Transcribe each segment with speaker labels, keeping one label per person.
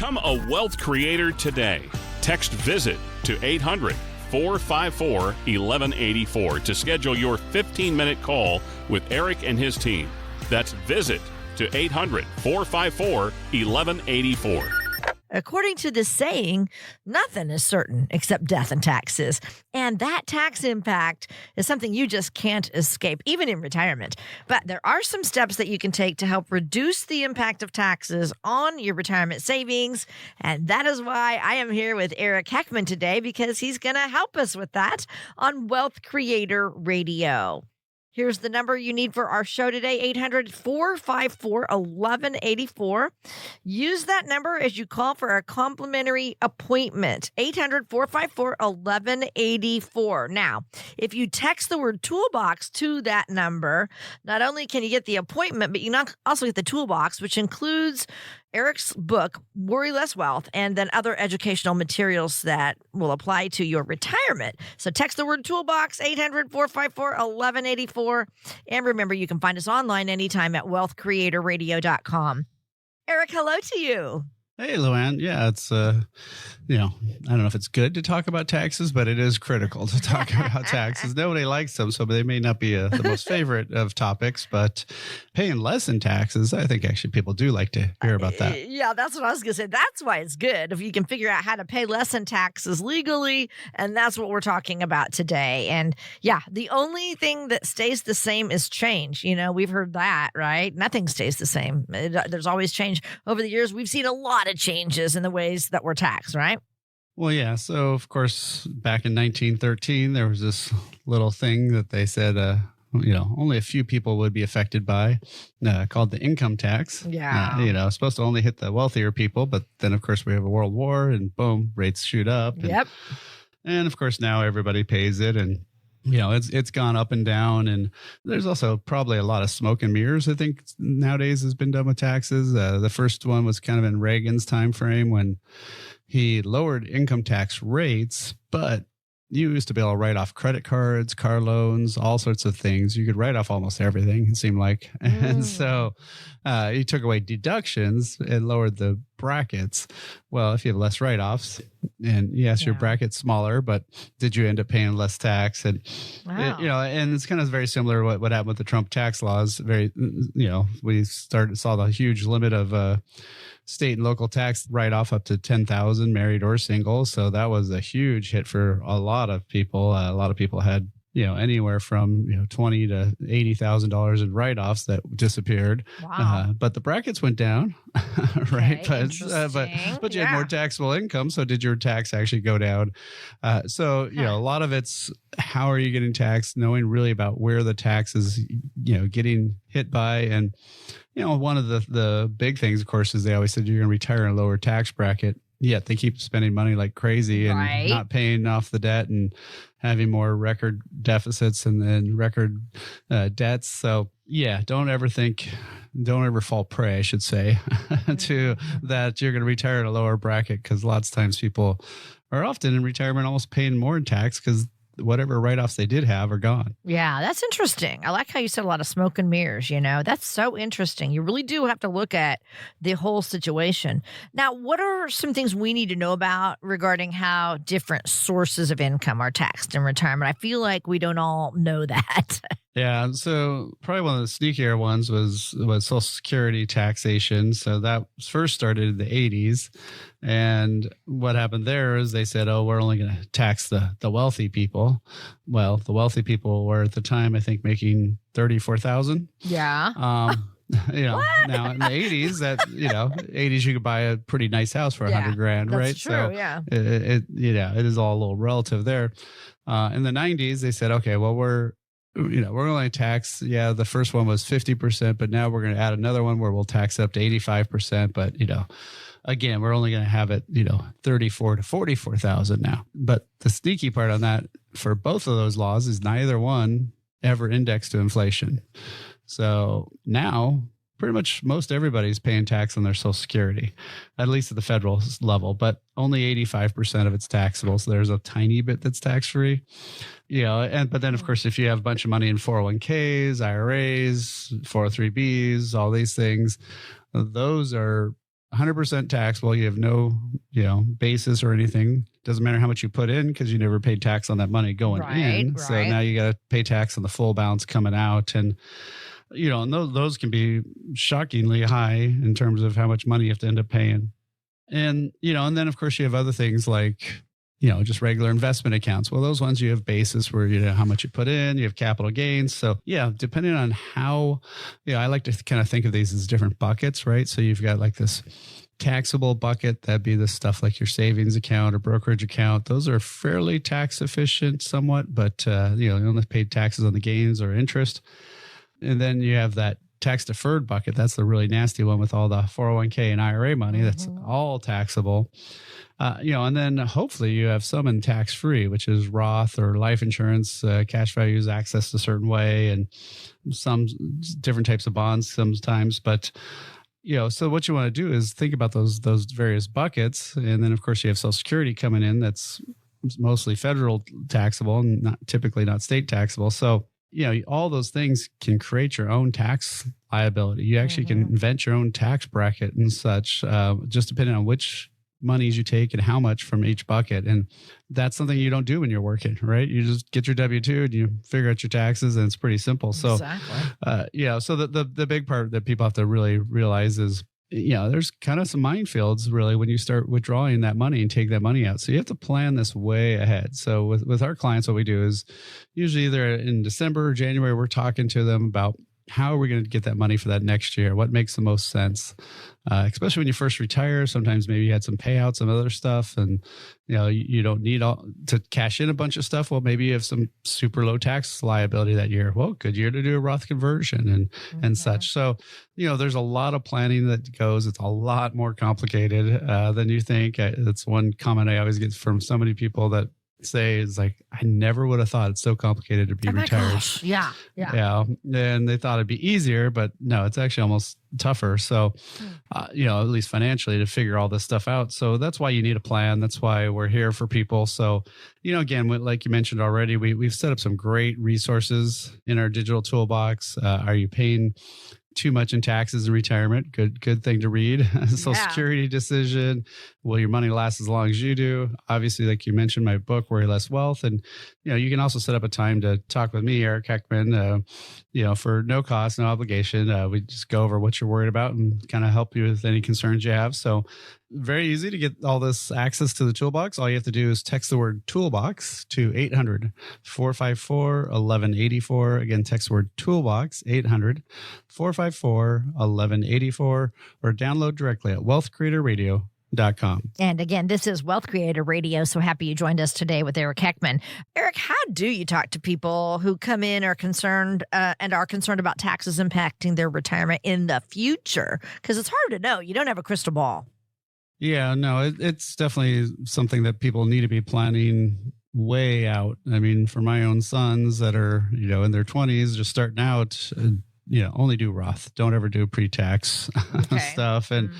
Speaker 1: Become a wealth creator today. Text VISIT to 800-454-1184 to schedule your 15-minute call with Eric and his team. That's VISIT to 800-454-1184.
Speaker 2: According to the saying, nothing is certain except death and taxes. And that tax impact is something you just can't escape, even in retirement. But there are some steps that you can take to help reduce the impact of taxes on your retirement savings. And that is why I am here with Eric Heckman today, because he's going to help us with that on Wealth Creator Radio. Here's the number you need for our show today, 800-454-1184. Use that number as you call for a complimentary appointment, 800-454-1184. Now, if you text the word toolbox to that number, not only can you get the appointment, but you can also get the toolbox, which includes Eric's book, Worry Less Wealth, and then other educational materials that will apply to your retirement. So text the word toolbox, 800-454-1184. And remember, you can find us online anytime at wealthcreatorradio.com. Eric, hello to you.
Speaker 3: Hey, Luann. Yeah, it's, I don't know if it's good to talk about taxes, but it is critical to talk about taxes. Nobody likes them, so they may not be the most favorite of topics, but paying less in taxes, I think actually people do like to hear about that.
Speaker 2: Yeah, that's what I was going to say. That's why it's good if you can figure out how to pay less in taxes legally, and that's what we're talking about today. And yeah, the only thing that stays the same is change. You know, we've heard that, right? Nothing stays the same. There's always change. Over the years, we've seen a lot of changes in the ways that we're taxed, right?
Speaker 3: Well, yeah. So, of course, back in 1913, there was this little thing that they said, only a few people would be affected by, called the income tax.
Speaker 2: Yeah.
Speaker 3: Supposed to only hit the wealthier people. But then, of course, we have a world war and boom, rates shoot up.
Speaker 2: Yep.
Speaker 3: And of course, now everybody pays it. And it's gone up and down, and there's also probably a lot of smoke and mirrors, I think, nowadays has been done with taxes. The first one was kind of in Reagan's time frame when he lowered income tax rates, but you used to be able to write off credit cards, car loans, all sorts of things. You could write off almost everything, it seemed like. And so he took away deductions and lowered the brackets. Well, if you have less write-offs, and yes, your bracket's smaller, but did you end up paying less tax? And, and it's kind of very similar to what happened with the Trump tax laws. We saw the huge limit of state and local tax write-off up to $10,000, married or single. So that was a huge hit for a lot of people. A lot of people had, anywhere from $20,000 to $80,000 in write-offs that disappeared.
Speaker 2: Wow.
Speaker 3: But the brackets went down, right?
Speaker 2: Okay,
Speaker 3: But you had more taxable income. So did your tax actually go down? A lot of it's how are you getting taxed? Knowing really about where the tax is, getting hit by. And one of the big things, of course, is they always said you're going to retire in a lower tax bracket. Yet they keep spending money like crazy and not paying off the debt and having more record deficits and record debts. So yeah, don't ever fall prey, I should say, to that you're going to retire at a lower bracket, because lots of times people are often in retirement almost paying more in tax because whatever write-offs they did have are gone.
Speaker 2: Yeah, that's interesting. I like how you said a lot of smoke and mirrors, That's so interesting. You really do have to look at the whole situation. Now, what are some things we need to know about regarding how different sources of income are taxed in retirement? I feel like we don't all know that.
Speaker 3: Yeah, so probably one of the sneakier ones was Social Security taxation. So that first started in the 80s. And what happened there is they said, we're only going to tax the wealthy people. Well, the wealthy people were at the time, I think, making $34,000.
Speaker 2: Yeah.
Speaker 3: Now in the 80s, 80s you could buy a pretty nice house for $100,000, right?
Speaker 2: That's true,
Speaker 3: so it is all a little relative there. In the 90s, they said, okay, well, we're going to tax, the first one was 50%, but now we're going to add another one where we'll tax up to 85%. But, again, we're only going to have it, 34 to 44,000 now. But the sneaky part on that for both of those laws is neither one ever indexed to inflation. So now pretty much most everybody's paying tax on their Social Security, at least at the federal level, but only 85% of it's taxable. So there's a tiny bit that's tax-free. But then of course, if you have a bunch of money in 401ks, IRAs, 403bs, all these things, those are 100% taxable. You have no, basis or anything. Doesn't matter how much you put in because you never paid tax on that money going in.
Speaker 2: Right.
Speaker 3: So now you got to pay tax on the full balance coming out. And, and those can be shockingly high in terms of how much money you have to end up paying. And, and then of course you have other things like, just regular investment accounts. Well, those ones you have basis where how much you put in, you have capital gains. So yeah, depending on how, I like to kind of think of these as different buckets, right? So you've got like this taxable bucket, that'd be the stuff like your savings account or brokerage account. Those are fairly tax efficient somewhat, but you only pay taxes on the gains or interest. And then you have that tax deferred bucket. That's the really nasty one with all the 401k and IRA money. That's all taxable. And then hopefully you have some in tax free, which is Roth or life insurance, cash values accessed a certain way, and some different types of bonds sometimes. But so what you want to do is think about those various buckets, and then of course you have Social Security coming in. That's mostly federal taxable and typically not state taxable. So all those things can create your own tax liability. You actually can invent your own tax bracket and such, just depending on which monies you take and how much from each bucket. And that's something you don't do when you're working, right? You just get your W-2 and you figure out your taxes, and it's pretty simple. So,
Speaker 2: exactly.
Speaker 3: So the big part that people have to really realize is, there's kind of some minefields really when you start withdrawing that money and take that money out. So you have to plan this way ahead. So with our clients, what we do is usually either in December or January, we're talking to them about how are we going to get that money for that next year? What makes the most sense? Especially when you first retire, sometimes maybe you had some payouts and other stuff, and you don't need to cash in a bunch of stuff. Well, maybe you have some super low tax liability that year. Well, good year to do a Roth conversion and such. So there's a lot of planning that goes. It's a lot more complicated than you think. That's one comment I always get from so many people that say is like, I never would have thought it's so complicated to be retired.
Speaker 2: Gosh. Yeah.
Speaker 3: And they thought it'd be easier, but no, it's actually almost tougher. So, at least financially, to figure all this stuff out. So that's why you need a plan. That's why we're here for people. So, again, like you mentioned already, we've set up some great resources in our digital toolbox. Are you paying too much in taxes in retirement? Good thing to read. Social Security decision. Will your money last as long as you do? Obviously, like you mentioned, my book, Worry Less Wealth. And, you can also set up a time to talk with me, Eric Heckman, for no cost, no obligation. We just go over what you're worried about and kind of help you with any concerns you have. So very easy to get all this access to the toolbox. All you have to do is text the word toolbox to 800-454-1184. Again, text the word toolbox, 800-454-1184, or download directly at wealthcreatorradio.com.
Speaker 2: And again, this is Wealth Creator Radio. So happy you joined us today with Eric Heckman. Eric, how do you talk to people who come in are concerned about taxes impacting their retirement in the future? Because it's hard to know. You don't have a crystal ball.
Speaker 3: Yeah, no, it's definitely something that people need to be planning way out. I mean, for my own sons that are, in their 20s, just starting out, only do Roth. Don't ever do pre-tax stuff. And,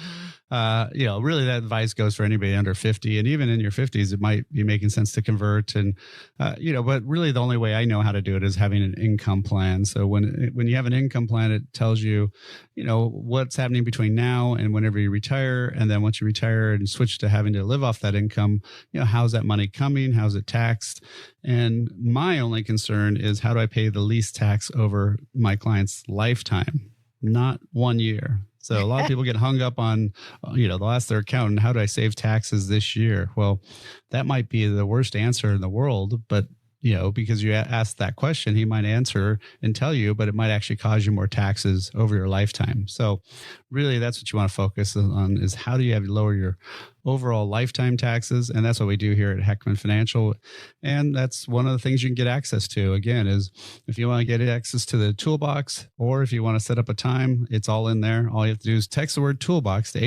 Speaker 3: really that advice goes for anybody under 50. And even in your 50s, it might be making sense to convert. And, but really the only way I know how to do it is having an income plan. So when you have an income plan, it tells you, what's happening between now and whenever you retire. And then once you retire and switch to having to live off that income, how's that money coming? How's it taxed? And my only concern is, how do I pay the least tax over my client's lifetime, not 1 year? So a lot of people get hung up on, they'll ask their accountant, how do I save taxes this year? Well, that might be the worst answer in the world, but because you asked that question, he might answer and tell you, but it might actually cause you more taxes over your lifetime. So really that's what you want to focus on, is how do you lower your overall lifetime taxes? And that's what we do here at Heckman Financial. And that's one of the things you can get access to. Again, is if you want to get access to the toolbox, or if you want to set up a time, it's all in there. All you have to do is text the word toolbox to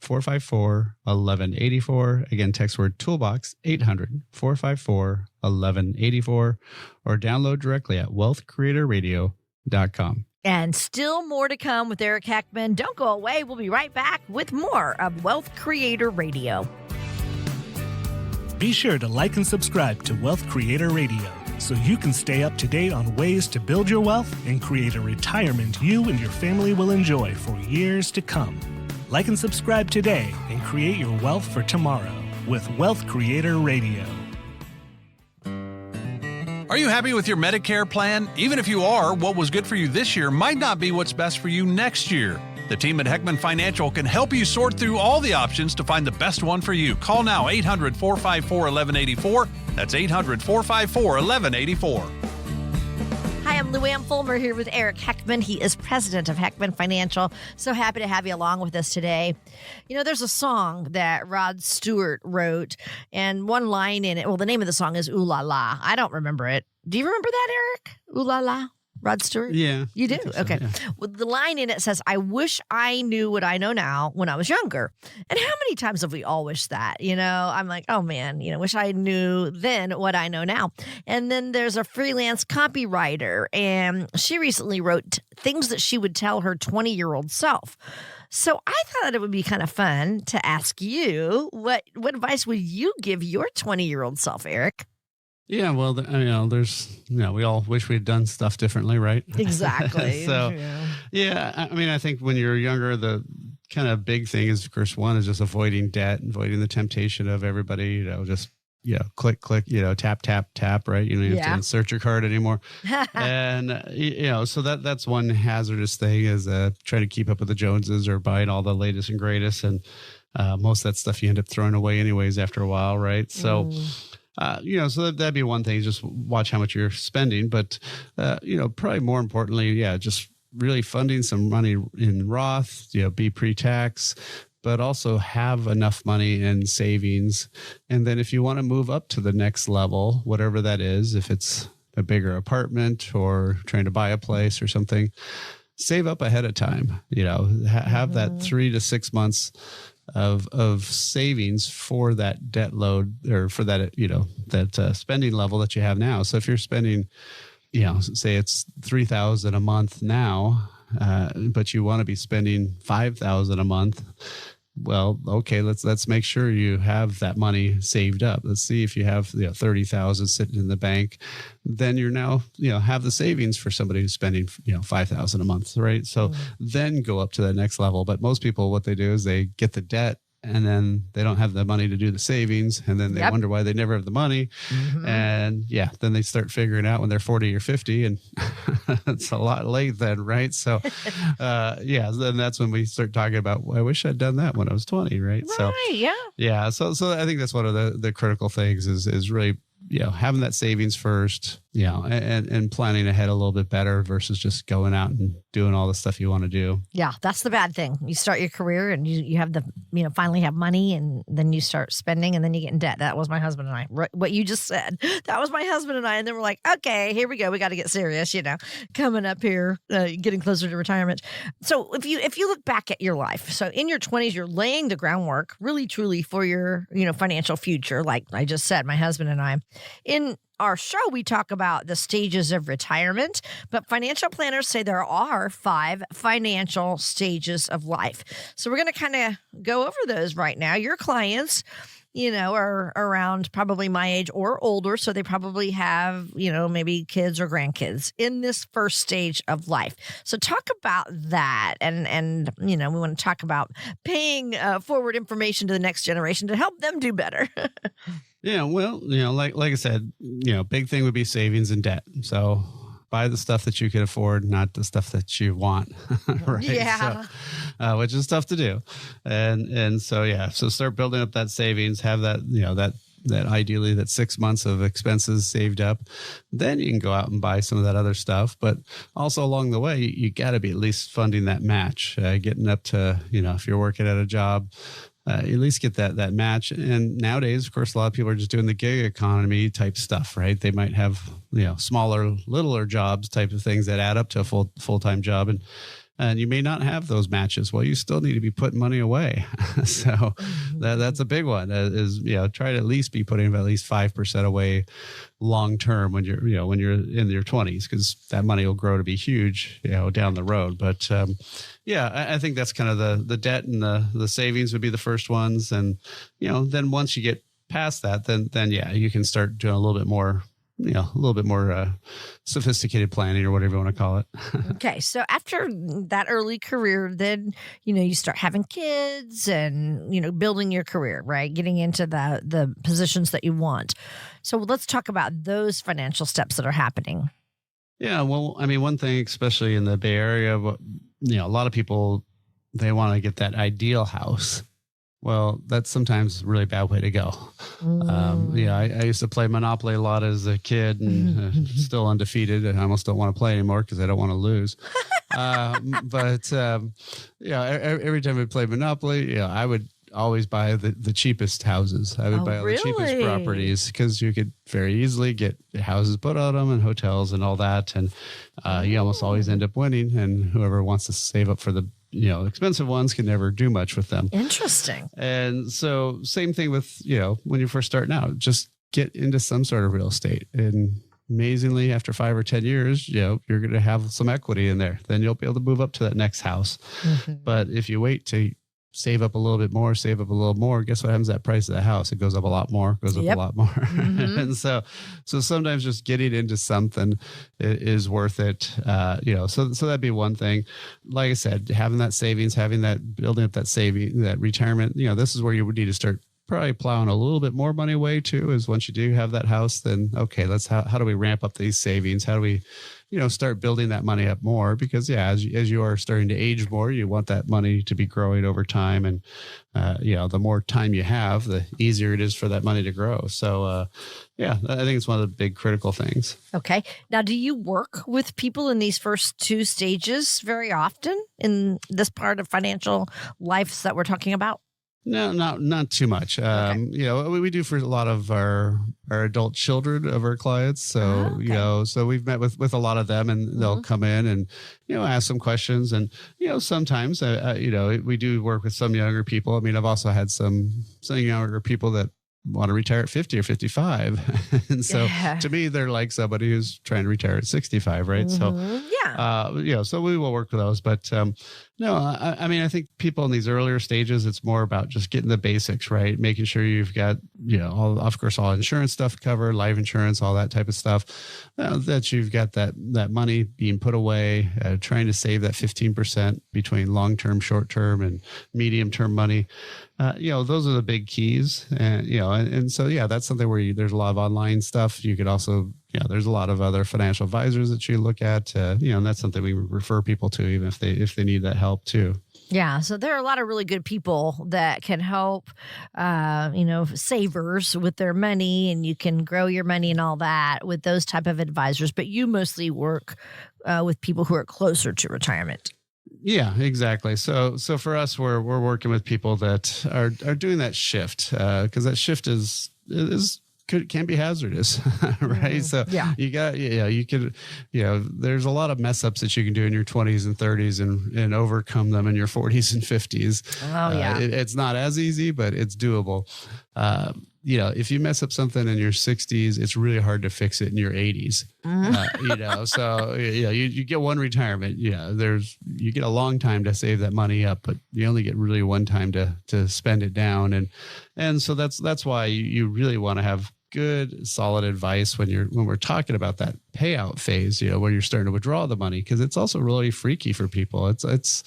Speaker 3: 800-454-1184. Again, text word toolbox, 800-454-1184, or download directly at wealthcreatorradio.com.
Speaker 2: And still more to come with Eric Heckman. Don't go away. We'll be right back with more of Wealth Creator Radio.
Speaker 4: Be sure to like and subscribe to Wealth Creator Radio so you can stay up to date on ways to build your wealth and create a retirement you and your family will enjoy for years to come. Like and subscribe today and create your wealth for tomorrow with Wealth Creator Radio.
Speaker 5: Are you happy with your Medicare plan? Even if you are, what was good for you this year might not be what's best for you next year. The team at Heckman Financial can help you sort through all the options to find the best one for you. Call now 800-454-1184. That's 800-454-1184.
Speaker 2: Hi, I'm Lou Ann Fulmer here with Eric Heckman. He is president of Heckman Financial. So happy to have you along with us today. You know, there's a song that Rod Stewart wrote, and one line in it, well, the name of the song is Ooh La La. I don't remember it. Do you remember that, Eric? Ooh La La? Rod Stewart?
Speaker 3: Yeah.
Speaker 2: You do?
Speaker 3: So,
Speaker 2: okay.
Speaker 3: yeah.
Speaker 2: Well, the line in it says, I wish I knew what I know now when I was younger. And how many times have we all wished that? You know, I'm like, oh man, wish I knew then what I know now. And then there's a freelance copywriter, and she recently wrote things that she would tell her 20-year-old self. So I thought it would be kind of fun to ask you, what advice would you give your 20-year-old self, Eric?
Speaker 3: Yeah, well, we all wish we'd done stuff differently, right?
Speaker 2: Exactly.
Speaker 3: So, yeah, I mean, I think when you're younger, the kind of big thing is, of course, one is just avoiding debt, avoiding the temptation of everybody, just, click, tap, tap, tap, right? You have to insert your card anymore. And, so that's one hazardous thing is trying to keep up with the Joneses or buying all the latest and greatest. And most of that stuff you end up throwing away anyways after a while, right? So, so that'd be one thing, just watch how much you're spending. But, probably more importantly, just really funding some money in Roth, be pre-tax, but also have enough money in savings. And then if you want to move up to the next level, whatever that is, if it's a bigger apartment or trying to buy a place or something, save up ahead of time, have that 3 to 6 months of savings for that debt load or for that, that spending level that you have now. So if you're spending, say it's $3,000 a month now, but you want to be spending $5,000 a month. Well, okay, let's make sure you have that money saved up. Let's see if you have $30,000 sitting in the bank, then you're now have the savings for somebody who's spending $5,000 a month, right? So then go up to the next level. But most people, what they do is they get the debt, and then they don't have the money to do the savings, and then they wonder why they never have the money. And then they start figuring out when they're 40 or 50, and it's a lot late then, right? So, then that's when we start talking about, I wish I'd done that when I was 20, right? So, yeah. So I think that's one of the critical things is really, having that savings first, and planning ahead a little bit better versus just going out and doing all the stuff you want to do. Yeah,
Speaker 2: that's the bad thing. You start your career and you have finally have money, and then you start spending, and then you get in debt. That was my husband and I. What you just said, that was my husband and I. And then we're like, okay, here we go. We got to get serious, coming up here, getting closer to retirement. So if you look back at your life, so in your 20s, you're laying the groundwork really, truly for your, financial future. Like I just said, my husband and I. In our show, we talk about the stages of retirement, but financial planners say there are 5 financial stages of life. So we're going to kind of go over those right now. Your clients, are around probably my age or older, so they probably have, maybe kids or grandkids in this first stage of life. So talk about that, and we want to talk about paying forward information to the next generation to help them do better.
Speaker 3: Yeah, well, like I said, big thing would be savings and debt. So buy the stuff that you can afford, not the stuff that you want, right?
Speaker 2: Yeah.
Speaker 3: So, which is tough to do. And so, so start building up that savings, have that, that ideally that 6 months of expenses saved up. Then you can go out and buy some of that other stuff. But also along the way, you got to be at least funding that match, getting up to, if you're working at a job, at least get that match. And nowadays, of course, a lot of people are just doing the gig economy type stuff, right? They might have, smaller, littler jobs type of things that add up to a full-time job. And you may not have those matches. Well, you still need to be putting money away. So that's a big one is, try to at least be putting at least 5% away long-term when you're in your 20s, because that money will grow to be huge, down the road. But, I think that's kind of the debt and the savings would be the first ones. And, then once you get past that, then you can start doing a little bit more a little bit more sophisticated planning or whatever you want to call it.
Speaker 2: Okay. So after that early career, then, you start having kids and, building your career, right? Getting into the positions that you want. So let's talk about those financial steps that are happening.
Speaker 3: Yeah. Well, I mean, one thing, especially in the Bay Area, a lot of people, they want to get that ideal house. Well, that's sometimes a really bad way to go. I used to play Monopoly a lot as a kid and still undefeated. And I almost don't want to play anymore because I don't want to lose. Every time we played Monopoly, I would always buy the cheapest houses. I would buy all the cheapest properties because you could very easily get houses put on them and hotels and all that. And you almost always end up winning. And whoever wants to save up for the expensive ones can never do much with them.
Speaker 2: Interesting.
Speaker 3: And so same thing with, when you're first starting out, just get into some sort of real estate. And amazingly, after 5 or 10 years, you're going to have some equity in there. Then you'll be able to move up to that next house. But if you wait to save up a little bit more, guess what happens to that price of the house? It goes up a lot more, a lot more. And so sometimes just getting into something is worth it. So that'd be one thing. Like I said, having that savings, building up that saving, that retirement, this is where you would need to start probably plowing a little bit more money away too, is once you do have that house, then okay, how do we ramp up these savings? How do we, start building that money up more? Because as you are starting to age more, you want that money to be growing over time. And, the more time you have, the easier it is for that money to grow. So, I think it's one of the big critical things. Okay.
Speaker 2: Now, do you work with people in these first two stages very often in this part of financial life that we're talking about?
Speaker 3: No, not too much. Okay. We do for a lot of our adult children of our clients. So, so we've met with a lot of them and they'll come in and, ask some questions. And, sometimes, we do work with some younger people. I mean, I've also had some younger people that want to retire at 50 or 55. And so to me, they're like somebody who's trying to retire at 65, right? So, so we will work with those. But I think people in these earlier stages, it's more about just getting the basics, right? Making sure you've got, all insurance stuff covered, life insurance, all that type of stuff, that you've got that money being put away, trying to save that 15% between long-term, short-term, and medium-term money. Those are the big keys. And so, that's something where there's a lot of online stuff. You could also, there's a lot of other financial advisors that you look at, and that's something we refer people to, even if they need that help too.
Speaker 2: Yeah. So there are a lot of really good people that can help, savers with their money, and you can grow your money and all that with those type of advisors. But you mostly work with people who are closer to retirement.
Speaker 3: Yeah, exactly. So for us, we're working with people that are doing that shift, because that shift can be hazardous, right? So there's a lot of mess ups that you can do in your 20s and 30s and overcome them in your 40s and 50s. Oh yeah. It's not as easy, but it's doable. If you mess up something in your 60s, it's really hard to fix it in your 80s. So you get one retirement. You get a long time to save that money up, but you only get really one time to spend it down. And so that's why you really want to have good, solid advice when we're talking about that payout phase, when you're starting to withdraw the money, because it's also really freaky for people. It's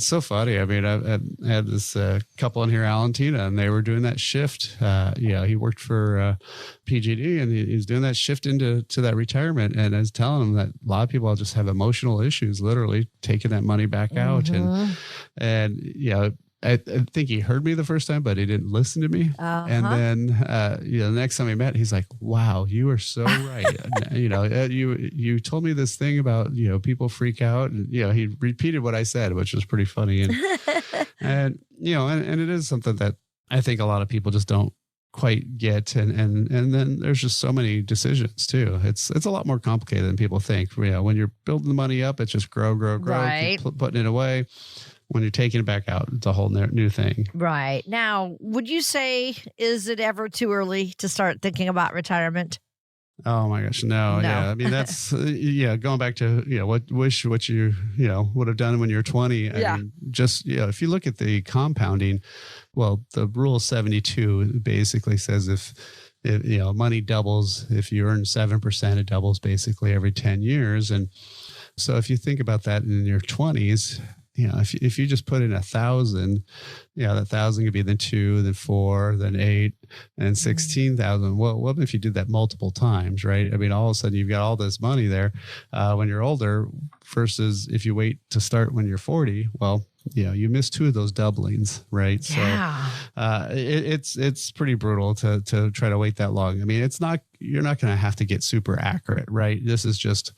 Speaker 3: so funny. I mean, I had this couple in here, Alantina, and they were doing that shift. He worked for PG&E, and he's doing that shift into that retirement. And I was telling him that a lot of people just have emotional issues, literally taking that money back out. And I think he heard me the first time, but he didn't listen to me. And then, the next time we met, he's like, "Wow, you are so right." You told me this thing about people freak out. And, he repeated what I said, which was pretty funny. And it is something that I think a lot of people just don't quite get. And then there's just so many decisions too. It's a lot more complicated than people think. When you're building the money up, it's just grow,
Speaker 2: right.
Speaker 3: Keep putting it away. When you're taking it back out, it's a whole new thing. Right.
Speaker 2: Now, would you say, is it ever too early to start thinking about retirement?
Speaker 3: Oh my gosh, no. Yeah. I mean, that's, going back to, what you would have done when you're 20. I mean, just, if you look at the compounding, Well, the rule 72 basically says if money doubles, if you earn 7%, it doubles basically every 10 years. And so if you think about that in your 20s, if you just put in 1,000, that 1,000 could be then 2, then 4, then 8, and 16,000. Well, what if you did that multiple times, right? I mean, all of a sudden you've got all this money there when you're older versus if you wait to start when you're 40. Well, you miss 2 of those doublings, right?
Speaker 2: Yeah.
Speaker 3: So it's pretty brutal to try to wait that long. I mean, you're not going to have to get super accurate, right? This is just,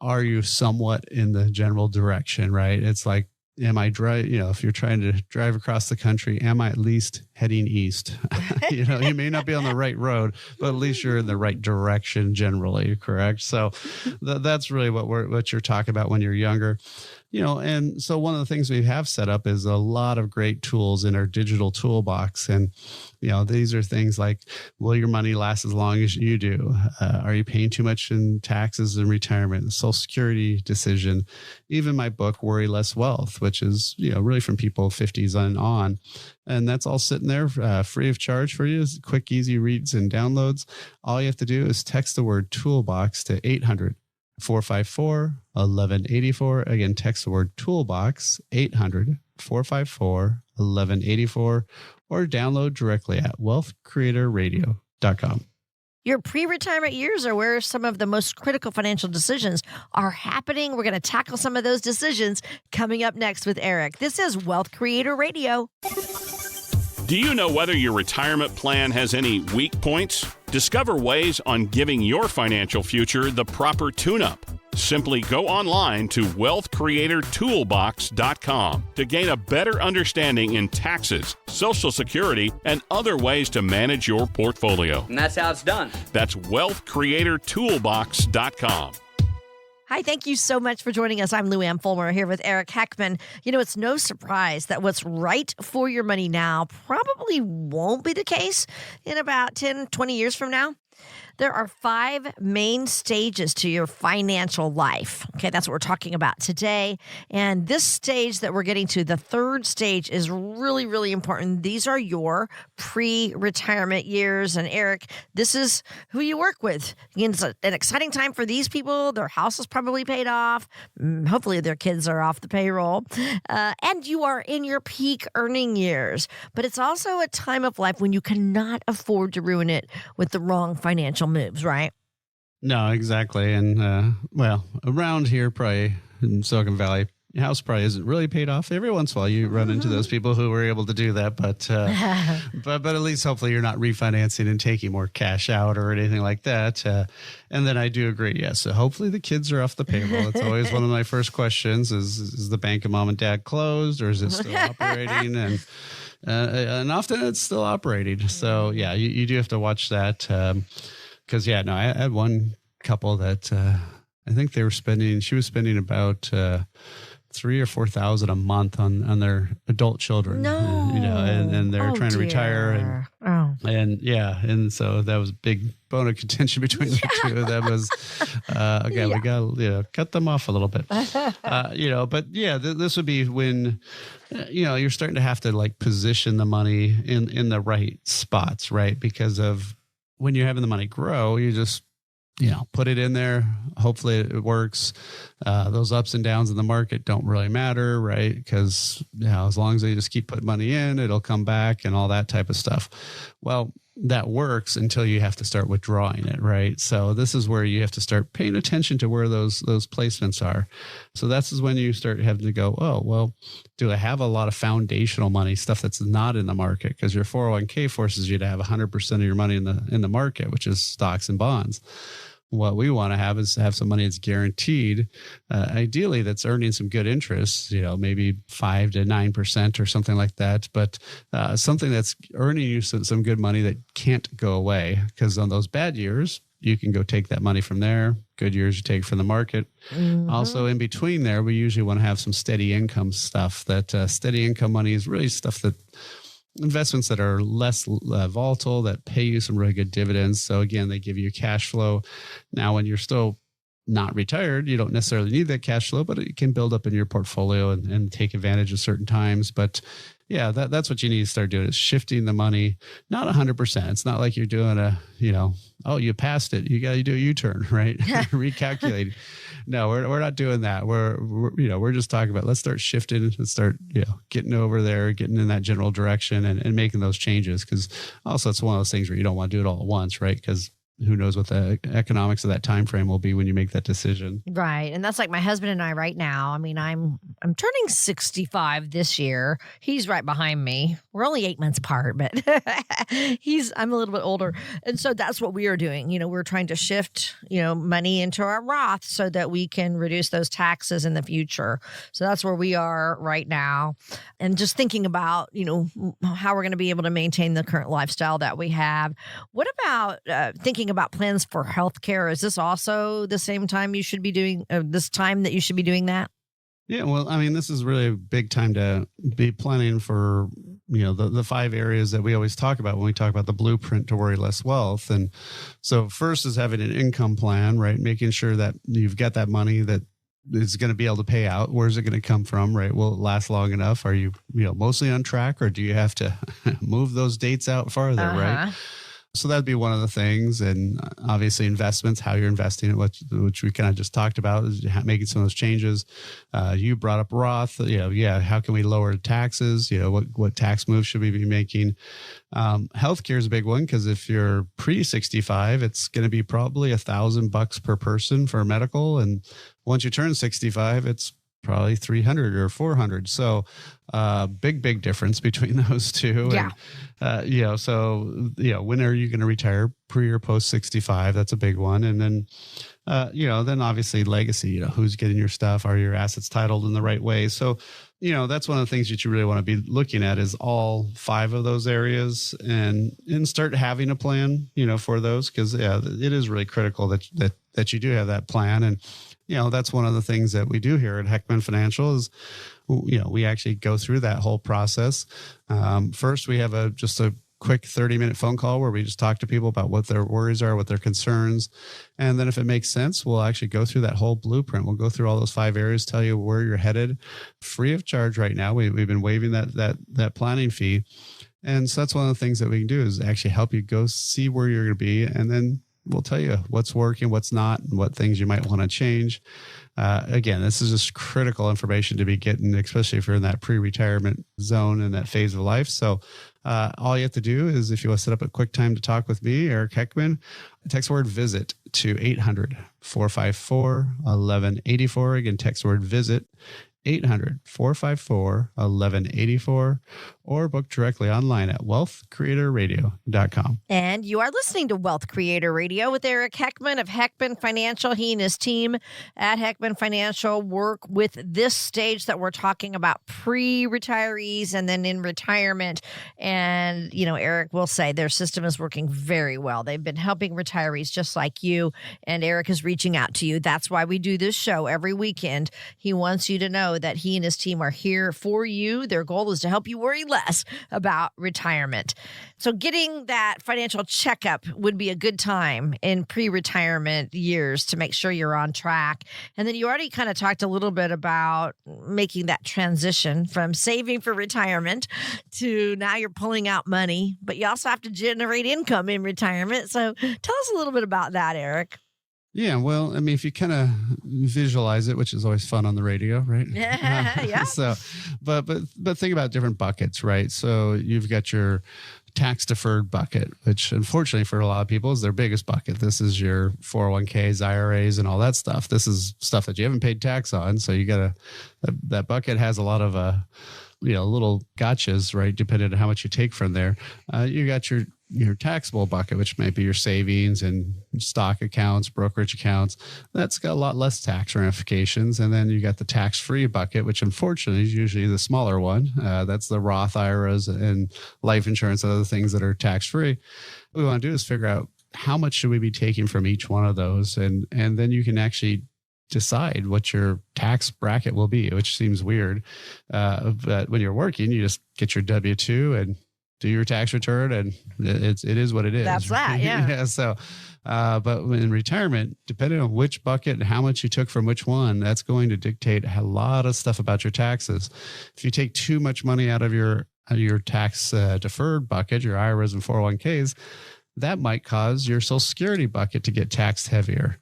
Speaker 3: are you somewhat in the general direction, right? It's like, am I if you're trying to drive across the country, am I at least heading east? You may not be on the right road, but at least you're in the right direction generally, correct? So that's really what you're talking about when you're younger. And so one of the things we have set up is a lot of great tools in our digital toolbox. And, these are things like, will your money last as long as you do? Are you paying too much in taxes in retirement? The Social Security decision, even my book, Worry Less Wealth, which is, really from people 50s and on. And that's all sitting there free of charge for you. It's quick, easy reads and downloads. All you have to do is text the word toolbox to 800-454-1184. Again, text the word toolbox, 800-454-1184, or download directly at wealthcreatorradio.com.
Speaker 2: Your pre-retirement years are where some of the most critical financial decisions are happening. We're going to tackle some of those decisions coming up next with Eric. This is Wealth Creator Radio.
Speaker 1: Do you know whether your retirement plan has any weak points? Discover ways on giving your financial future the proper tune-up. Simply go online to wealthcreatortoolbox.com to gain a better understanding in taxes, Social Security, and other ways to manage your portfolio.
Speaker 6: And that's how it's done.
Speaker 1: That's wealthcreatortoolbox.com.
Speaker 2: Hi, thank you so much for joining us. I'm Lou Ann Fulmer here with Eric Heckman. It's no surprise that what's right for your money now probably won't be the case in about 10, 20 years from now. There are 5 main stages to your financial life. Okay, that's what we're talking about today. And this stage that we're getting to, the 3rd stage, is really, really important. These are your pre-retirement years. And Eric, this is who you work with. It's an exciting time for these people. Their house is probably paid off. Hopefully their kids are off the payroll. And you are in your peak earning years. But it's also a time of life when you cannot afford to ruin it with the wrong financial moves, right?
Speaker 3: No, exactly. And around here, probably in Silicon Valley, your house probably isn't really paid off. Every once in a while you run into those people who were able to do that, but at least hopefully you're not refinancing and taking more cash out or anything like that. And then I do agree, yes. So hopefully the kids are off the payroll. It's always one of my first questions: is the bank of mom and dad closed, or is it still operating? And often it's still operating. So yeah, you do have to watch that. Because I had one couple that I think she was spending about $3,000 or $4,000 a month on their adult children.
Speaker 2: No,
Speaker 3: and they're trying to retire, and so that was a big bone of contention between the two of them. Was we got cut them off a little bit, this would be when you're starting to have to like position the money in the right spots, right? Because of when you're having the money grow, you just, put it in there. Hopefully it works. Those ups and downs in the market don't really matter, right? Because, as long as they just keep putting money in, it'll come back and all that type of stuff. Well, that works until you have to start withdrawing it, right? So this is where you have to start paying attention to where those placements are. So that's when you start having to go, oh, well, do I have a lot of foundational money, stuff that's not in the market? Because your 401k forces you to have 100% of your money in the market, which is stocks and bonds. What we want to have is have some money that's guaranteed, ideally that's earning some good interest, maybe 5 to 9% or something like that. But something that's earning you some good money that can't go away, because on those bad years, you can go take that money from there. Good years you take from the market. Mm-hmm. Also in between there, we usually want to have some steady income stuff. That steady income money is really stuff that investments that are less volatile, that pay you some really good dividends. So again, they give you cash flow. Now, when you're still not retired, you don't necessarily need that cash flow, but it can build up in your portfolio and take advantage of certain times. But Yeah, that's what you need to start doing is shifting the money, not 100%. It's not like you're doing oh, you passed it. You got to do a U-turn, right? Recalculating. No, we're not doing that. We're just talking about, let's start shifting. Let's start, getting over there, getting in that general direction and making those changes. Cause also it's one of those things where you don't want to do it all at once, right? Cause who knows what the economics of that time frame will be when you make that decision.
Speaker 2: Right. And that's like my husband and I right now. I mean, I'm turning 65 this year. He's right behind me. We're only 8 months apart, but I'm a little bit older. And so that's what we are doing. We're trying to shift, money into our Roth so that we can reduce those taxes in the future. So that's where we are right now. And just thinking about, how we're going to be able to maintain the current lifestyle that we have. What about thinking about plans for healthcare? Is this also the same time you should be doing this time that you should be doing that?
Speaker 3: Yeah, well, I mean, this is really a big time to be planning for, the 5 areas that we always talk about when we talk about the blueprint to worry less wealth. And so first is having an income plan, right? Making sure that you've got that money that is going to be able to pay out. Where's it going to come from, right? Will it last long enough? Are you, mostly on track, or do you have to move those dates out farther, right? So that'd be one of the things. And obviously investments, how you're investing it, which we kind of just talked about, is making some of those changes. You brought up Roth, how can we lower taxes? What tax moves should we be making? Healthcare is a big one, because if you're pre-65, it's going to be probably $1,000 per person for medical. And once you turn 65, it's probably 300 or 400. So big difference between those two.
Speaker 2: Yeah.
Speaker 3: And, when are you going to retire, pre or post 65? That's a big one. And then, then obviously legacy, who's getting your stuff? Are your assets titled in the right way? So, that's one of the things that you really want to be looking at is all 5 of those areas and start having a plan, for those. Cause it is really critical that you do have that plan. And, that's one of the things that we do here at Heckman Financial is, we actually go through that whole process. First, we have just a quick 30-minute phone call where we just talk to people about what their worries are, what their concerns. And then if it makes sense, we'll actually go through that whole blueprint. We'll go through all those 5 areas, tell you where you're headed, free of charge right now. We've been waiving that planning fee. And so that's one of the things that we can do is actually help you go see where you're going to be. And then we'll tell you what's working, what's not, and what things you might want to change. Again, this is just critical information to be getting, especially if you're in that pre-retirement zone and that phase of life. So all you have to do is, if you want to set up a quick time to talk with me, Eric Heckman, text word VISIT to 800-454-1184. Again, text word VISIT 800-454-1184, or book directly online at wealthcreatorradio.com.
Speaker 2: And you are listening to Wealth Creator Radio with Eric Heckman of Heckman Financial. He and his team at Heckman Financial work with this stage that we're talking about, pre-retirees and then in retirement. And, Eric will say their system is working very well. They've been helping retirees just like you, and Eric is reaching out to you. That's why we do this show every weekend. He wants you to know that he and his team are here for you. Their goal is to help you worry less about retirement. So getting that financial checkup would be a good time in pre-retirement years to make sure you're on track. And then you already kind of talked a little bit about making that transition from saving for retirement to now you're pulling out money, but you also have to generate income in retirement. So tell us a little bit about that, Eric.
Speaker 3: Yeah, well, I mean, if you kind of visualize it, which is always fun on the radio, right?
Speaker 2: Yeah.
Speaker 3: So, but think about different buckets, right? So you've got your tax deferred bucket, which unfortunately for a lot of people is their biggest bucket. This is your 401ks, IRAs, and all that stuff. This is stuff that you haven't paid tax on. So you that bucket has a lot of little gotchas, right? Depending on how much you take from there. You got your taxable bucket, which might be your savings and stock accounts, brokerage accounts. That's got a lot less tax ramifications. And then you got the tax-free bucket, which unfortunately is usually the smaller one. That's the Roth IRAs and life insurance and other things that are tax-free. What we want to do is figure out how much should we be taking from each one of those. And then you can actually decide what your tax bracket will be, which seems weird. But when you're working, you just get your W-2 and do your tax return, and it is what it is.
Speaker 2: That's that, yeah.
Speaker 3: Yeah. So, but in retirement, depending on which bucket and how much you took from which one, that's going to dictate a lot of stuff about your taxes. If you take too much money out of your your tax deferred bucket, your IRAs and 401ks, that might cause your Social Security bucket to get taxed heavier.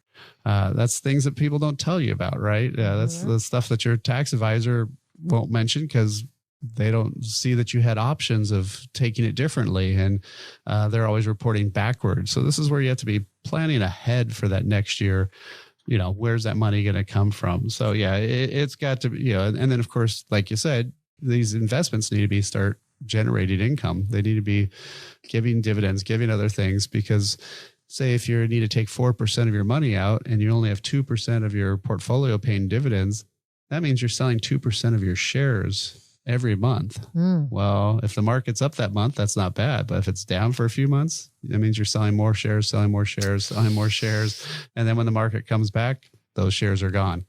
Speaker 3: That's things that people don't tell you about, right? That's the stuff that your tax advisor won't mention because they don't see that you had options of taking it differently, and they're always reporting backwards. So this is where you have to be planning ahead for that next year. Where's that money going to come from? So yeah, it's got to be, and then of course, like you said, these investments need to start generating income. They need to be giving dividends, giving other things, because say if you need to take 4% of your money out and you only have 2% of your portfolio paying dividends, that means you're selling 2% of your shares every month. Well, if the market's up that month, that's not bad. But if it's down for a few months, that means you're selling more shares, selling more shares, selling more shares. And then when the market comes back, those shares are gone.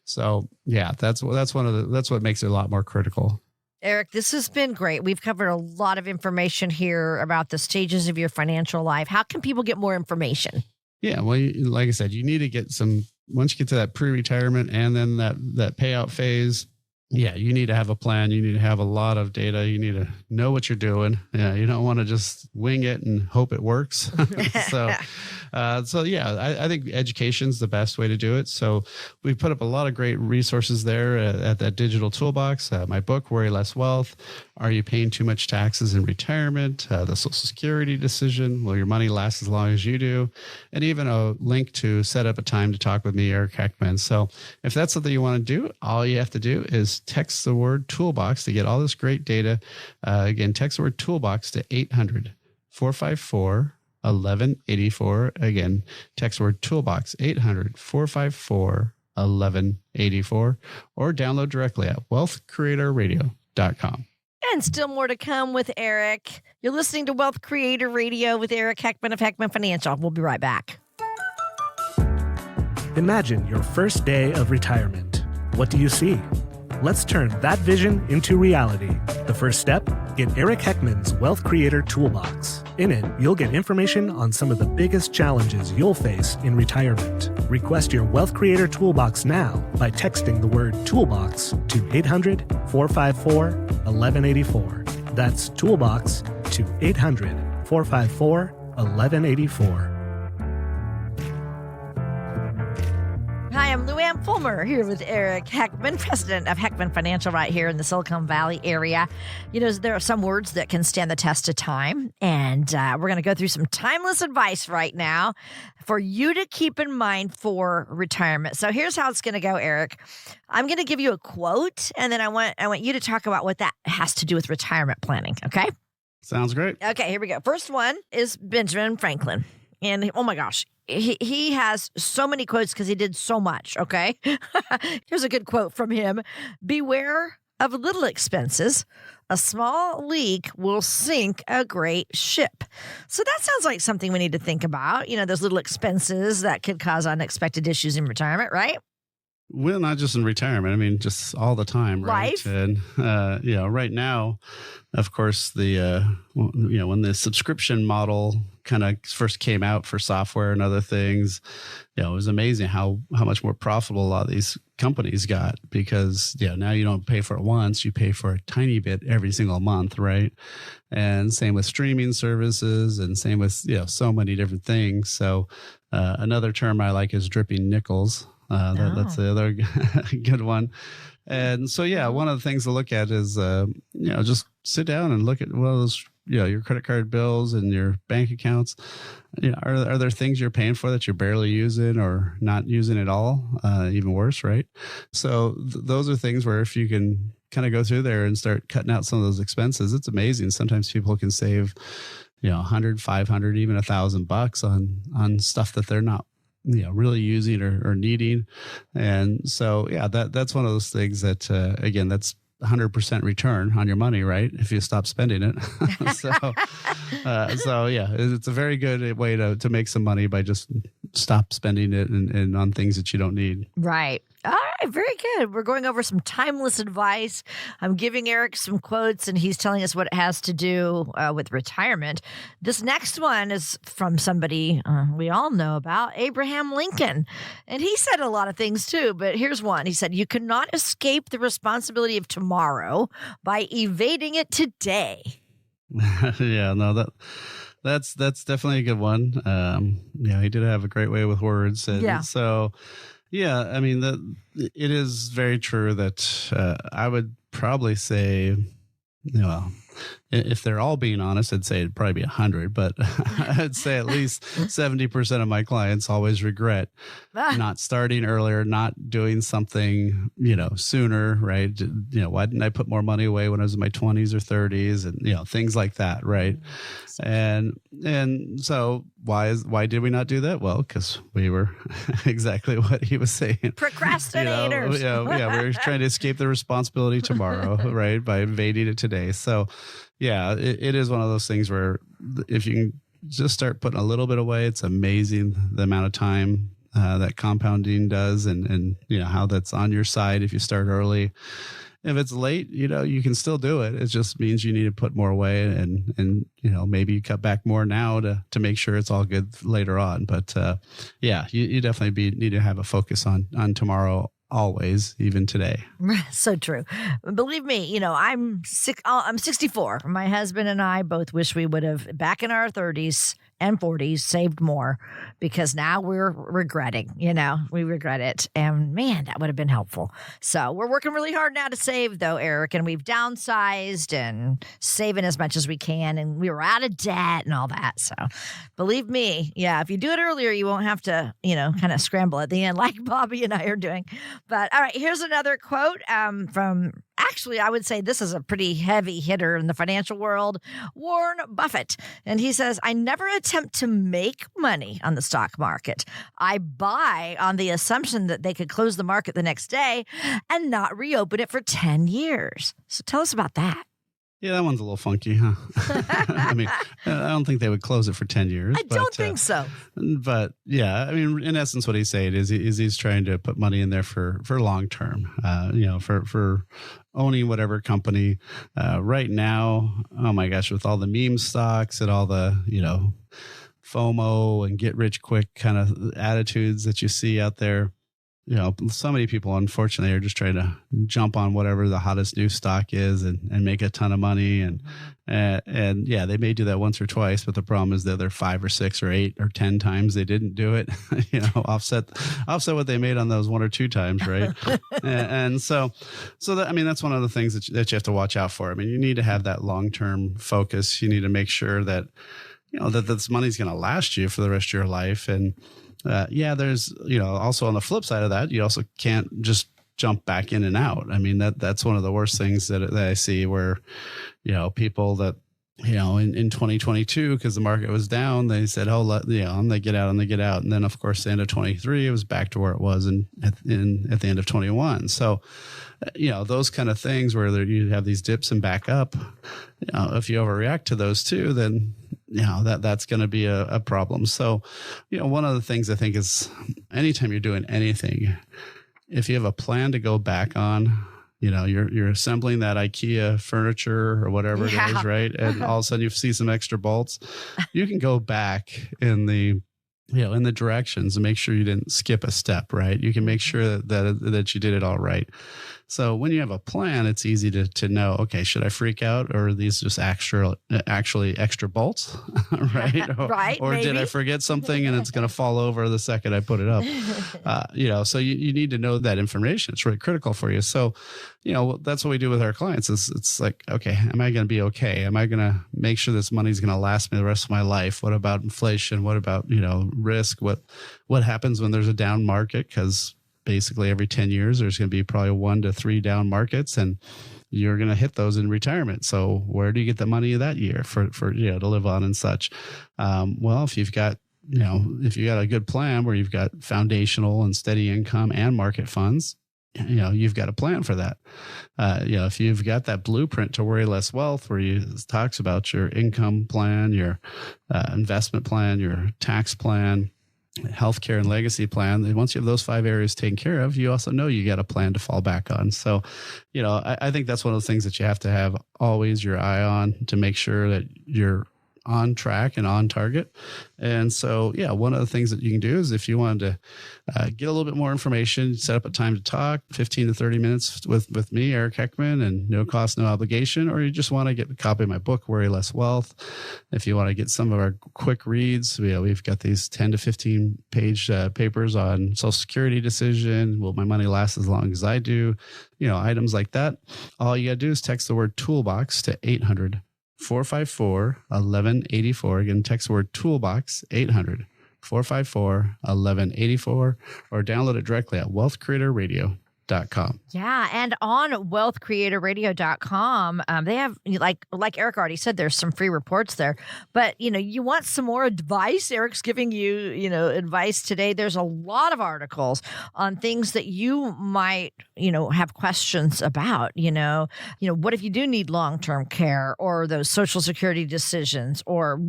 Speaker 3: So yeah, that's what makes it a lot more critical.
Speaker 2: Eric, this has been great. We've covered a lot of information here about the stages of your financial life. How can people get more information?
Speaker 3: Yeah, well, like I said, you need to get once you get to that pre-retirement and then that payout phase, yeah, you need to have a plan. You need to have a lot of data. You need to know what you're doing. Yeah, you don't want to just wing it and hope it works. So yeah, I think education's the best way to do it. So we've put up a lot of great resources there at that digital toolbox. My book, Worry Less Wealth. Are you paying too much taxes in retirement? The Social Security decision. Will your money last as long as you do? And even a link to set up a time to talk with me, Eric Heckman. So if that's something you want to do, all you have to do is text the word toolbox to get all this great data. Again, text the word toolbox to 800-454-1184. Again, text the word toolbox, 800-454-1184, or download directly at wealthcreatorradio.com.
Speaker 2: And still more to come with Eric. You're listening to Wealth Creator Radio with Eric Heckman of Heckman Financial. We'll be right back.
Speaker 4: Imagine your first day of retirement. What do you see? Let's turn that vision into reality. The first step? Get Eric Heckman's Wealth Creator Toolbox. In it, you'll get information on some of the biggest challenges you'll face in retirement. Request your Wealth Creator Toolbox now by texting the word Toolbox to 800-454-1184. That's Toolbox to 800-454-1184.
Speaker 2: Hi, I'm Luann Fulmer here with Eric Heckman, president of Heckman Financial right here in the Silicon Valley area. There are some words that can stand the test of time, and we're going to go through some timeless advice right now for you to keep in mind for retirement. So here's how it's going to go, Eric. I'm going to give you a quote, and then I want you to talk about what that has to do with retirement planning, okay?
Speaker 3: Sounds great.
Speaker 2: Okay, here we go. First one is Benjamin Franklin. And oh my gosh, he has so many quotes because he did so much, okay? Here's a good quote from him. Beware of little expenses. A small leak will sink a great ship. So that sounds like something we need to think about. Those little expenses that could cause unexpected issues in retirement, right?
Speaker 3: Well, not just in retirement. I mean, just all the time, right?
Speaker 2: Life.
Speaker 3: And, right now, of course, when the subscription model kind of first came out for software and other things, it was amazing how much more profitable a lot of these companies got because, now you don't pay for it once, you pay for a tiny bit every single month, right? And same with streaming services and same with, so many different things. So another term I like is dripping nickels. That's the other good one. And so, one of the things to look at is, just sit down and look at those, your credit card bills and your bank accounts. Are there things you're paying for that you're barely using or not using at all? Even worse, right? So those are things where if you can kind of go through there and start cutting out some of those expenses, it's amazing. Sometimes people can save, $100, $500, even $1,000 on stuff that they're not really using or needing. And so, that's one of those things that, again, that's 100% return on your money, right? If you stop spending it. So it's a very good way to make some money by just stop spending it and on things that you don't need.
Speaker 2: Right. All right, very good. We're going over some timeless advice. I'm giving Eric some quotes, and he's telling us what it has to do with retirement. This next one is from somebody we all know about, Abraham Lincoln. And he said a lot of things too, but here's one. He said, "You cannot escape the responsibility of tomorrow by evading it today."
Speaker 3: Yeah, no, that's definitely a good one. He did have a great way with words. And
Speaker 2: Yeah.
Speaker 3: so, yeah, I mean, it is very true that I would probably say, if they're all being honest, I'd say it'd probably be 100, but I'd say at least 70% of my clients always regret not starting earlier, not doing something, sooner, right? Why didn't I put more money away when I was in my 20s or 30s and, things like that, right? And so why did we not do that? Well, because we were exactly what he was saying.
Speaker 2: Procrastinators.
Speaker 3: We were trying to escape the responsibility tomorrow, right? By evading it today. So, yeah, it is one of those things where if you can just start putting a little bit away, it's amazing the amount of time that compounding does and how that's on your side if you start early. If it's late, you can still do it. It just means you need to put more away and maybe you cut back more now to make sure it's all good later on. But you definitely need to have a focus on tomorrow always, even today.
Speaker 2: So true. Believe me, I'm 64. My husband and I both wish we would have, back in our 30s and 40s, saved more, because now we're regretting, we regret it. And man, that would have been helpful. So we're working really hard now to save though, Eric, and we've downsized and saving as much as we can. And we were out of debt and all that. So believe me, if you do it earlier, you won't have to, kind of scramble at the end like Bobby and I are doing. But all right, here's another quote from, actually, I would say this is a pretty heavy hitter in the financial world, Warren Buffett. And he says, "I never attempt to make money on the stock market. I buy on the assumption that they could close the market the next day and not reopen it for 10 years. So tell us about that.
Speaker 3: Yeah, that one's a little funky, huh? I mean, I don't think they would close it for 10 years.
Speaker 2: I don't think so.
Speaker 3: But yeah, I mean, in essence, what he's saying is he's trying to put money in there for long term, for owning whatever company. Right now, oh my gosh, with all the meme stocks and all the, FOMO and get rich quick kind of attitudes that you see out there, so many people, unfortunately, are just trying to jump on whatever the hottest new stock is and make a ton of money. And yeah, they may do that once or twice, but the problem is the other 5 or 6 or 8 or 10 times they didn't do it, offset what they made on those 1 or 2 times. Right. and so that, I mean, that's one of the things that you have to watch out for. I mean, you need to have that long-term focus. You need to make sure that, that this money's going to last you for the rest of your life. And, there's, also on the flip side of that, you also can't just jump back in and out. I mean, that's one of the worst things that I see where, people that, in 2022, because the market was down, they said, I'm going to get out. And then, of course, the end of 23, it was back to where it was at the end of 21. So, those kind of things where you have these dips and back up, if you overreact to those too, then, that's going to be a problem. So, one of the things I think is anytime you're doing anything, if you have a plan to go back on, you're assembling that IKEA furniture or whatever it is, right? And all of a sudden you see some extra bolts, you can go back in the directions and make sure you didn't skip a step, right? You can make sure that you did it all right. So when you have a plan, it's easy to know, okay, should I freak out, or are these just actually extra bolts, right? Or did I forget something and it's going to fall over the second I put it up? So you need to know that information. It's really critical for you. So, that's what we do with our clients is it's like, okay, am I going to be okay? Am I going to make sure this money's going to last me the rest of my life? What about inflation? What about, risk? What happens when there's a down market? Because basically every 10 years, there's going to be probably 1 to 3 down markets, and you're going to hit those in retirement. So where do you get the money that year for to live on and such? Well, if you've got, if you got a good plan where you've got foundational and steady income and market funds, you've got a plan for that. If you've got that blueprint to worry less wealth, where it talks about your income plan, your investment plan, your tax plan, healthcare and legacy plan. And once you have those 5 areas taken care of, you also know you got a plan to fall back on. So, I think that's one of the things that you have to have always your eye on to make sure that you're on track and on target. And so, one of the things that you can do is if you wanted to get a little bit more information, set up a time to talk, 15 to 30 minutes with me, Eric Heckman, and no cost, no obligation, or you just want to get a copy of my book, Worry Less Wealth. If you want to get some of our quick reads, we've got these 10 to 15 page papers on Social Security decision. Will my money last as long as I do? Items like that. All you got to do is text the word toolbox to 800-454-1184. Again, text the word toolbox, 800-454-1184, or download it directly at wealthcreatorradio.com.
Speaker 2: Yeah, and on wealthcreatorradio.com, they have, like Eric already said, there's some free reports there. But, you want some more advice? Eric's giving you, advice today. There's a lot of articles on things that you might, have questions about. What if you do need long-term care or those Social Security decisions or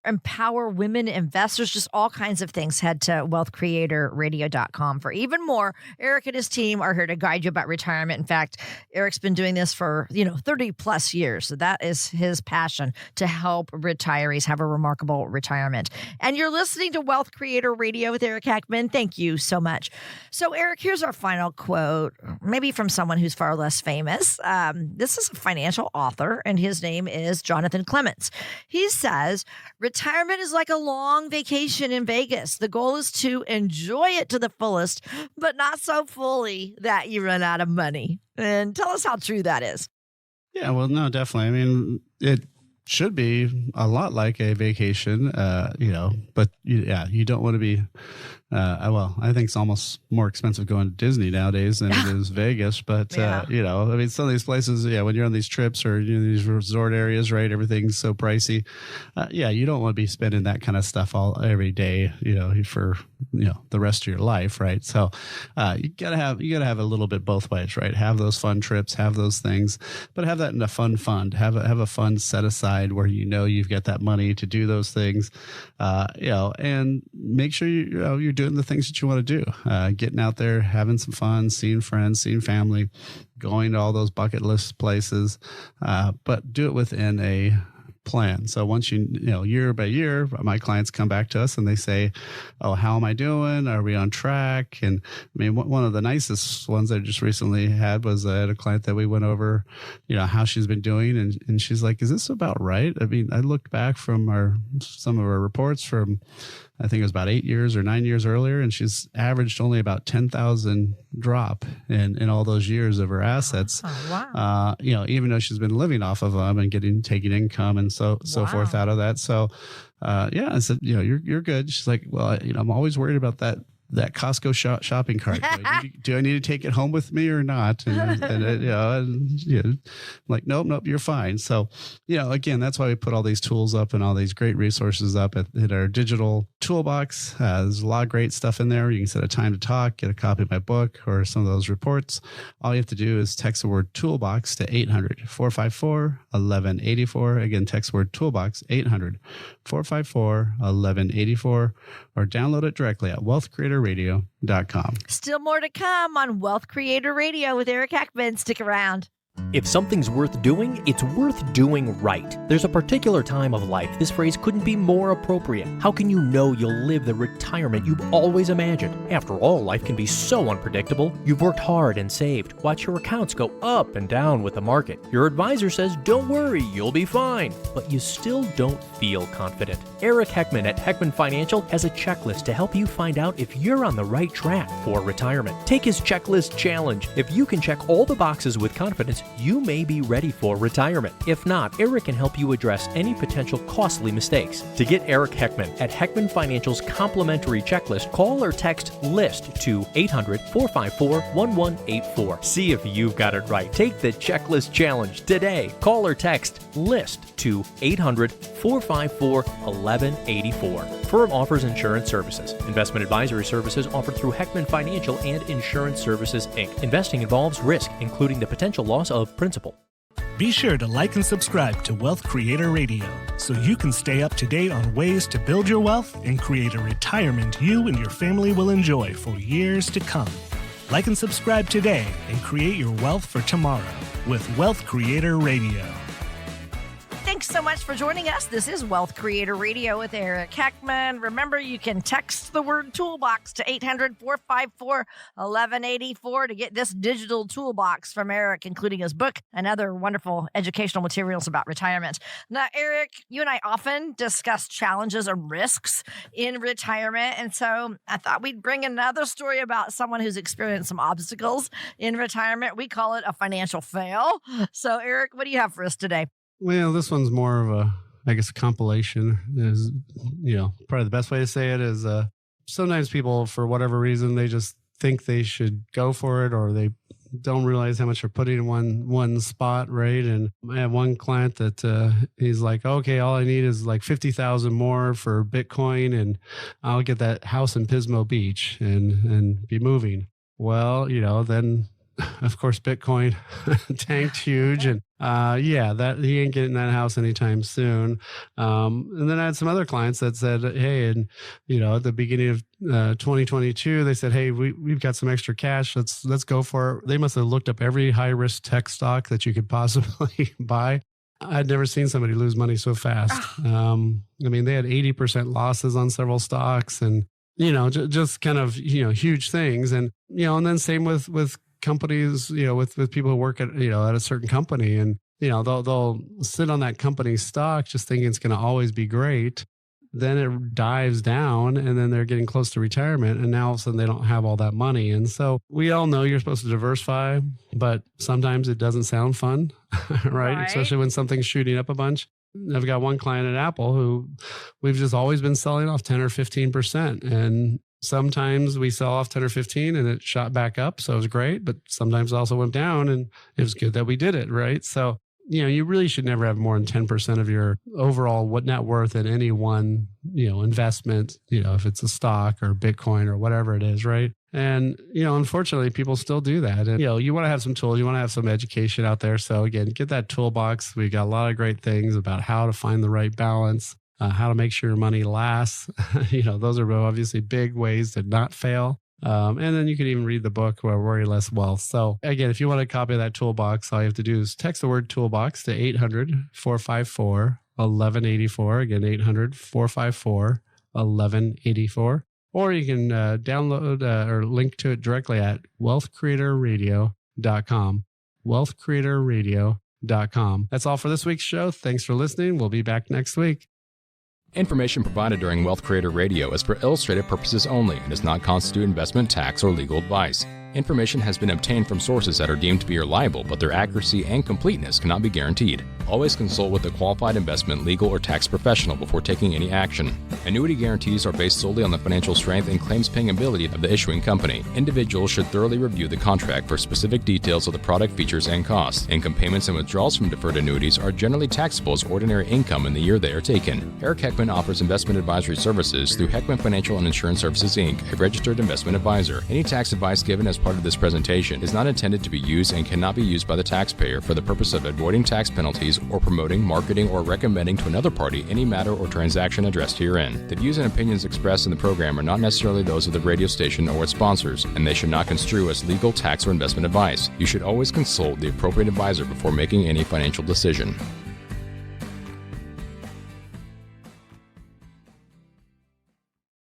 Speaker 2: empower women investors, just all kinds of things. Head to wealthcreatorradio.com for even more. Eric and his team are here to guide you about retirement. In fact, Eric's been doing this for 30 plus years. So that is his passion, to help retirees have a remarkable retirement. And you're listening to Wealth Creator Radio with Eric Heckman. Thank you so much. So Eric, here's our final quote, maybe from someone who's far less famous. This is a financial author, and his name is Jonathan Clements. He says, retirement is like a long vacation in Vegas. The goal is to enjoy it to the fullest, but not so fully that you run out of money. And tell us how true that is.
Speaker 3: Yeah, well, no, definitely. I mean, it should be a lot like a vacation, but you don't want to be, I think it's almost more expensive going to Disney nowadays than it is Vegas. But, some of these places, when you're on these trips or these resort areas, right, everything's so pricey. You don't want to be spending that kind of stuff every day, for, the rest of your life, right? So you gotta have a little bit both ways, right? Have those fun trips, have those things, but have that in a fun fund. Have a fund set aside where you've got that money to do those things, and make sure you're doing the things that you want to do. Getting out there, having some fun, seeing friends, seeing family, going to all those bucket list places, but do it within a plan. So once year by year, my clients come back to us and they say, "Oh, how am I doing? Are we on track?" And I mean, one of the nicest ones I just recently had was I had a client that we went over, how she's been doing, and she's like, "Is this about right?" I mean, I looked back from some of our reports from, I think it was about 8 years or 9 years earlier, and she's averaged only about 10,000 drop in all those years of her assets.
Speaker 2: Oh, wow.
Speaker 3: Even though she's been living off of them and taking income and so forth out of that. So, I said, you're good. She's like, well, I'm always worried about that Costco shopping cart. Do I need to take it home with me or not? And I'm like, nope, you're fine. So, again, that's why we put all these tools up and all these great resources up at our digital toolbox. There's a lot of great stuff in there. You can set a time to talk, get a copy of my book or some of those reports. All you have to do is text the word toolbox to 800-454-1184. Again, text the word toolbox, 800-454-1184, or download it directly at wealthcreatorradio.com.
Speaker 2: Still more to come on Wealth Creator Radio with Eric Heckman. Stick around.
Speaker 6: If something's worth doing, it's worth doing right. There's a particular time of life this phrase couldn't be more appropriate. How can you know you'll live the retirement you've always imagined? After all, life can be so unpredictable. You've worked hard and saved. Watch your accounts go up and down with the market. Your advisor says, don't worry, you'll be fine. But you still don't feel confident. Eric Heckman at Heckman Financial has a checklist to help you find out if you're on the right track for retirement. Take his checklist challenge. If you can check all the boxes with confidence, you may be ready for retirement. If not, Eric can help you address any potential costly mistakes. To get Eric Heckman at Heckman Financial's complimentary checklist, call or text LIST to 800-454-1184. See if you've got it right. Take the checklist challenge today. Call or text LIST to 800-454-1184. Firm offers insurance services. Investment advisory services offered through Heckman Financial and Insurance Services, Inc. Investing involves risk, including the potential loss of principal.
Speaker 4: Be sure to like and subscribe to Wealth Creator Radio so you can stay up to date on ways to build your wealth and create a retirement you and your family will enjoy for years to come. Like and subscribe today and create your wealth for tomorrow with Wealth Creator Radio.
Speaker 2: Thanks so much for joining us. This is Wealth Creator Radio with Eric Heckman. Remember, you can text the word toolbox to 800-454-1184 to get this digital toolbox from Eric, including his book and other wonderful educational materials about retirement. Now, Eric, you and I often discuss challenges and risks in retirement. And so I thought we'd bring another story about someone who's experienced some obstacles in retirement. We call it a financial fail. So, Eric, what do you have for us today?
Speaker 3: Well, this one's more of a, I guess, a compilation. Is, probably the best way to say it is sometimes people, for whatever reason, they just think they should go for it, or they don't realize how much they're putting in one spot, right? And I have one client that he's like, okay, all I need is like 50,000 more for Bitcoin, and I'll get that house in Pismo Beach and be moving. Well, then of course Bitcoin tanked huge, and that he ain't getting that house anytime soon. And then I had some other clients that said, hey, and at the beginning of 2022, they said, hey, we've got some extra cash. Let's go for it. They must have looked up every high risk tech stock that you could possibly buy. I'd never seen somebody lose money so fast. They had 80% losses on several stocks, and just kind of huge things. And and then same with companies, with people who work at at a certain company, and they'll sit on that company's stock just thinking it's going to always be great. Then it dives down, and then they're getting close to retirement, and now all of a sudden they don't have all that money. And so we all know you're supposed to diversify, but sometimes it doesn't sound fun, right? Especially when something's shooting up a bunch. I've got one client at Apple who we've just always been selling off 10 or 15%. And sometimes we sell off 10 or 15 and it shot back up. So it was great. But sometimes it also went down, and it was good that we did it, right? So, you really should never have more than 10% of your overall net worth in any one, investment, if it's a stock or Bitcoin or whatever it is, right? And, unfortunately, people still do that. And, you want to have some tools, you want to have some education out there. So again, get that toolbox. We got a lot of great things about how to find the right balance, how to make sure your money lasts. Those are obviously big ways to not fail. And then you can even read the book, Worry Less Wealth. So again, if you want a copy of that toolbox, all you have to do is text the word toolbox to 800-454-1184. Again, 800-454-1184. Or you can download or link to it directly at wealthcreatorradio.com. wealthcreatorradio.com. That's all for this week's show. Thanks for listening. We'll be back next week.
Speaker 7: Information provided during Wealth Creator Radio is for illustrative purposes only and does not constitute investment, tax, or legal advice. Information has been obtained from sources that are deemed to be reliable, but their accuracy and completeness cannot be guaranteed. Always consult with a qualified investment, legal, or tax professional before taking any action. Annuity guarantees are based solely on the financial strength and claims-paying ability of the issuing company. Individuals should thoroughly review the contract for specific details of the product features and costs. Income payments and withdrawals from deferred annuities are generally taxable as ordinary income in the year they are taken. Eric Heckman offers investment advisory services through Heckman Financial and Insurance Services, Inc., a registered investment advisor. Any tax advice given as part of this presentation is not intended to be used and cannot be used by the taxpayer for the purpose of avoiding tax penalties or promoting, marketing, or recommending to another party any matter or transaction addressed herein. The views and opinions expressed in the program are not necessarily those of the radio station or its sponsors, and they should not construe as legal, tax, or investment advice. You should always consult the appropriate advisor before making any financial decision.